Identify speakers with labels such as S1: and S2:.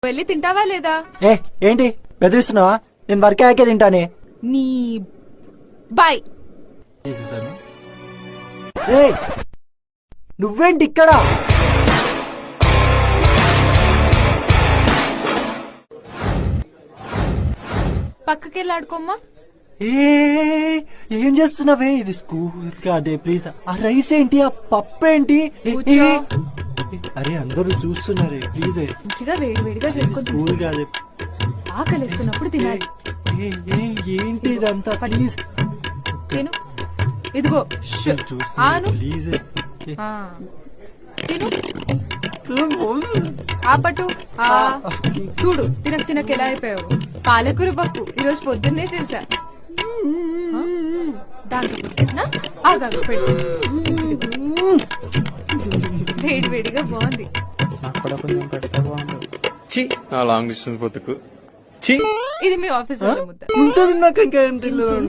S1: వెళ్ళి తింటావా లేదా?
S2: ఏ ఏంటి బెదిరిస్తున్నావా? నేను వర్క్ అయ్యాకే తింటానే.
S1: నీ బాయ్.
S2: ఏయ్ నువ్వేంటి ఇక్కడ?
S1: పక్కకెళ్ళి ఆడుకోమ్మా.
S2: ఏం చేస్తున్నావే? ఇది స్కూల్ కాదే ప్లీజ్. ఆ రైస్ ఏంటి, ఆ పప్పు ఏంటి?
S1: కూర్చో.
S2: అరే అందరూ చూస్తున్నారే ప్లీజ్.
S1: మంచిగా వేడి వేడిగా చేసుకొని
S2: స్కూల్ కాదే.
S1: ఆకలిస్తున్నప్పుడు తినాలి.
S2: ఏంటి ఇదంతా ప్లీజ్.
S1: తిను. ఇదిగో ఆను.
S2: ప్లీజ్
S1: తిను. ఆపట్టు. చూడు తినక తినక ఎలా అయిపోయావు. పాలకూర పప్పు ఈరోజు పొద్దున్నే చేశా. దాంట్లో పెట్టినా ఆగాగు పెట్టు. వేడి వేడిగా బాగుంది.
S3: లాంగ్ డిస్టెన్స్ బతుకు.
S1: ఇది మీ ఆఫీస్ ముద్ద.
S2: ఉంటుంది నాకు ఇంకా ఏం తెలియదు.